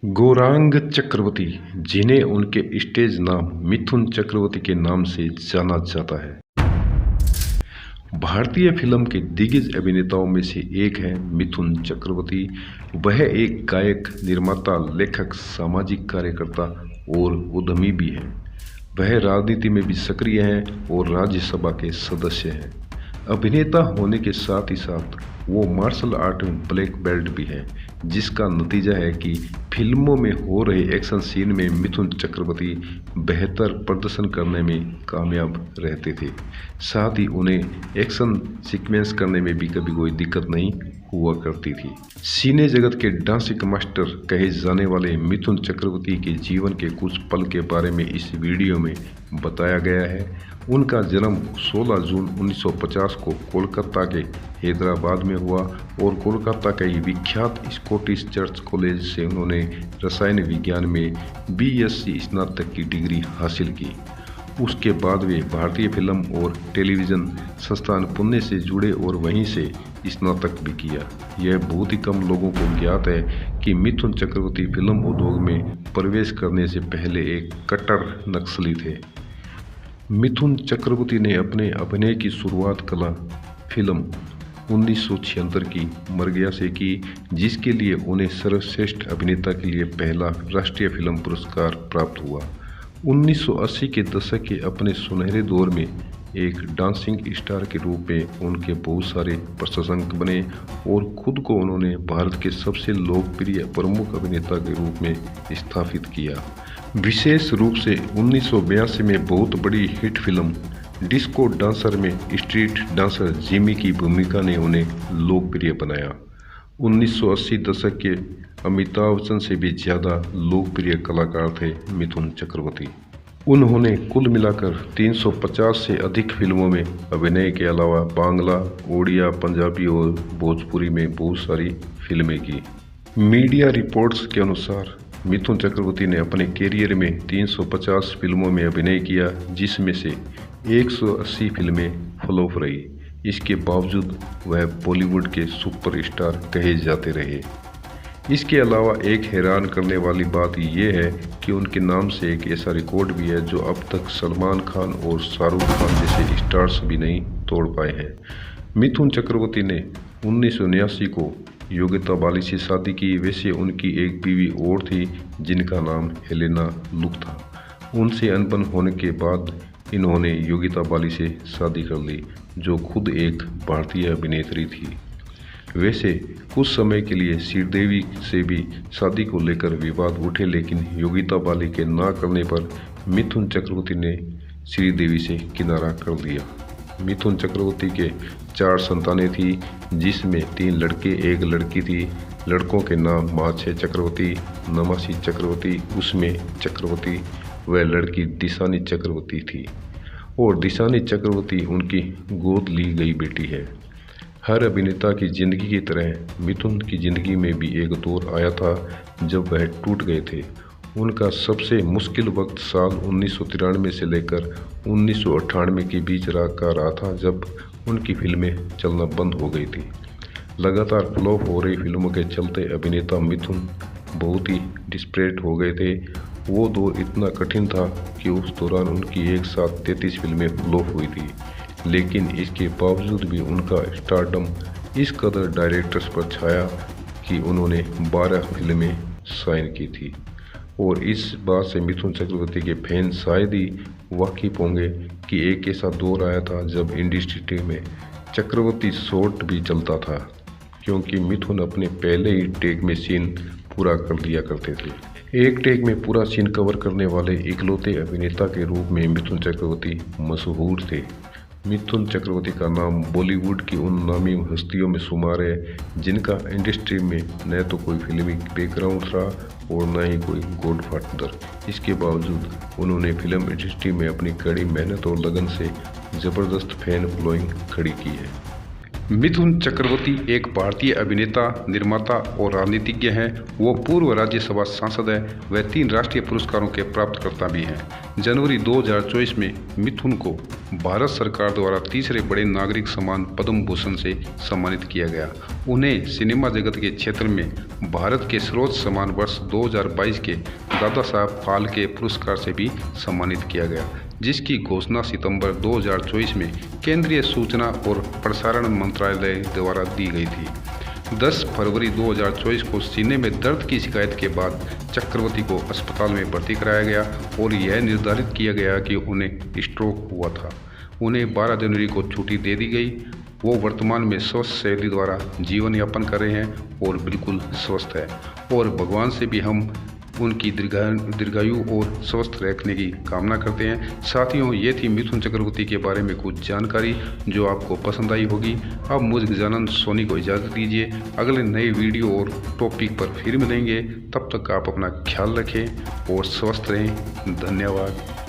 गौरांग चक्रवर्ती, जिन्हें उनके स्टेज नाम मिथुन चक्रवर्ती के नाम से जाना जाता है, भारतीय फिल्म के दिग्गज अभिनेताओं में से एक हैं मिथुन चक्रवर्ती। वह एक गायक, निर्माता, लेखक, सामाजिक कार्यकर्ता और उद्यमी भी हैं। वह राजनीति में भी सक्रिय हैं और राज्यसभा के सदस्य हैं। अभिनेता होने के साथ ही साथ वो मार्शल आर्ट में ब्लैक बेल्ट भी हैं, जिसका नतीजा है कि फिल्मों में हो रहे एक्शन सीन में मिथुन चक्रवर्ती बेहतर प्रदर्शन करने में कामयाब रहते थे। साथ ही उन्हें एक्शन सीक्वेंस करने में भी कभी कोई दिक्कत नहीं हुआ करती थी। सिने जगत के डांसिंग मास्टर कहे जाने वाले मिथुन चक्रवर्ती के जीवन के कुछ पल के बारे में इस वीडियो में बताया गया है। उनका जन्म 16 जून 1950 को कोलकाता के हैदराबाद में हुआ और कोलकाता के विख्यात स्कॉटिश चर्च कॉलेज से उन्होंने रसायन विज्ञान में बीएससी स्नातक की डिग्री हासिल की। उसके बाद वे भारतीय फिल्म और टेलीविज़न संस्थान पुणे से जुड़े और वहीं से स्नातक भी किया। यह बहुत ही कम लोगों को ज्ञात है कि मिथुन चक्रवर्ती फिल्म उद्योग में प्रवेश करने से पहले एक कट्टर नक्सली थे। मिथुन चक्रवर्ती ने अपने अभिनय की शुरुआत कला फिल्म 1976 की मर से की, जिसके लिए उन्हें सर्वश्रेष्ठ अभिनेता के लिए पहला राष्ट्रीय फिल्म पुरस्कार प्राप्त हुआ। 1980 के दशक के अपने सुनहरे दौर में एक डांसिंग स्टार के रूप में उनके बहुत सारे प्रशंसक बने और खुद को उन्होंने भारत के सबसे लोकप्रिय प्रमुख अभिनेता के रूप में स्थापित किया। विशेष रूप से 1982 में बहुत बड़ी हिट फिल्म डिस्को डांसर में स्ट्रीट डांसर जिमी की भूमिका ने उन्हें लोकप्रिय बनाया। 1980 दशक के अमिताभ बच्चन से भी ज़्यादा लोकप्रिय कलाकार थे मिथुन चक्रवर्ती। उन्होंने कुल मिलाकर 350 से अधिक फिल्मों में अभिनय के अलावा बांग्ला, उड़िया, पंजाबी और भोजपुरी में बहुत सारी फिल्में की। मीडिया रिपोर्ट्स के अनुसार मिथुन चक्रवर्ती ने अपने कैरियर में 350 फिल्मों में अभिनय किया, जिसमें से 180 फिल्में फ्लॉप रही। इसके बावजूद वह बॉलीवुड के सुपरस्टार कहे जाते रहे। इसके अलावा एक हैरान करने वाली बात यह है कि उनके नाम से एक ऐसा रिकॉर्ड भी है जो अब तक सलमान खान और शाहरुख खान जैसे स्टार्स भी नहीं तोड़ पाए हैं। मिथुन चक्रवर्ती ने 1979 को योगिता बाली से शादी की। वैसे उनकी एक बीवी और थी जिनका नाम हेलेना लुक था। उनसे अनबन होने के बाद इन्होंने योगिता बाली से शादी कर ली, जो खुद एक भारतीय अभिनेत्री थी। वैसे कुछ समय के लिए श्रीदेवी से भी शादी को लेकर विवाद उठे, लेकिन योगिता बाली के ना करने पर मिथुन चक्रवर्ती ने श्रीदेवी से किनारा कर दिया। मिथुन चक्रवर्ती के 4 संतानें थी, जिसमें 3 लड़के 1 लड़की थी। लड़कों के नाम माछे चक्रवर्ती, नमासी चक्रवर्ती, उसमें चक्रवर्ती व लड़की दिशानी चक्रवर्ती थी और दिशानी चक्रवर्ती उनकी गोद ली गई बेटी है। हर अभिनेता की ज़िंदगी की तरह मिथुन की ज़िंदगी में भी एक दौर आया था जब वह टूट गए थे। उनका सबसे मुश्किल वक्त साल 1993 से लेकर 1998 के बीच रहा था, जब उनकी फिल्में चलना बंद हो गई थी। लगातार फ्लॉप हो रही फिल्मों के चलते अभिनेता मिथुन बहुत ही डिस्परेट हो गए थे। वो दौर इतना कठिन था कि उस दौरान उनकी एक साथ 33 फिल्में फ्लॉप हुई थी, लेकिन इसके बावजूद भी उनका स्टारडम इस कदर डायरेक्टर्स पर छाया कि उन्होंने 12 फिल्में साइन की थी। और इस बात से मिथुन चक्रवर्ती के फैन शायद ही वाकिफ होंगे कि एक ऐसा दौर आया था जब इंडस्ट्री में चक्रवर्ती शॉट भी चलता था, क्योंकि मिथुन अपने पहले ही टेक में सीन पूरा कर लिया करते थे। एक टेक में पूरा सीन कवर करने वाले इकलौते अभिनेता के रूप में मिथुन चक्रवर्ती मशहूर थे। मिथुन चक्रवर्ती का नाम बॉलीवुड की उन नामी हस्तियों में शुमार है जिनका इंडस्ट्री में न तो कोई फिल्मी बैकग्राउंड था और न ही कोई गॉडफादर। इसके बावजूद उन्होंने फिल्म इंडस्ट्री में अपनी कड़ी मेहनत और लगन से ज़बरदस्त फैन फॉलोइंग खड़ी की है। मिथुन चक्रवर्ती एक भारतीय अभिनेता, निर्माता और राजनीतिज्ञ हैं। वो पूर्व राज्यसभा सांसद हैं। वह 3 राष्ट्रीय पुरस्कारों के प्राप्तकर्ता भी हैं। जनवरी 2024 में मिथुन को भारत सरकार द्वारा तीसरे बड़े नागरिक सम्मान पद्म भूषण से सम्मानित किया गया। उन्हें सिनेमा जगत के क्षेत्र में भारत के सर्वोच्च सम्मान वर्ष 2022 के दादा साहब फाल्के पुरस्कार से भी सम्मानित किया गया, जिसकी घोषणा सितंबर 2024 में केंद्रीय सूचना और प्रसारण मंत्रालय द्वारा दी गई थी। 10 फरवरी 2024 को सीने में दर्द की शिकायत के बाद चक्रवर्ती को अस्पताल में भर्ती कराया गया और यह निर्धारित किया गया कि उन्हें स्ट्रोक हुआ था। उन्हें 12 जनवरी को छुट्टी दे दी गई। वो वर्तमान में स्वस्थ शैली द्वारा जीवन यापन कर रहे हैं और बिल्कुल स्वस्थ है, और भगवान से भी हम उनकी दीर्घायु और स्वस्थ रखने की कामना करते हैं। साथियों, ये थी मिथुन चक्रवर्ती के बारे में कुछ जानकारी जो आपको पसंद आई होगी। अब मुझ गजानंद सोनी को इजाज़त दीजिए। अगले नए वीडियो और टॉपिक पर फिर मिलेंगे। तब तक आप अपना ख्याल रखें और स्वस्थ रहें। धन्यवाद।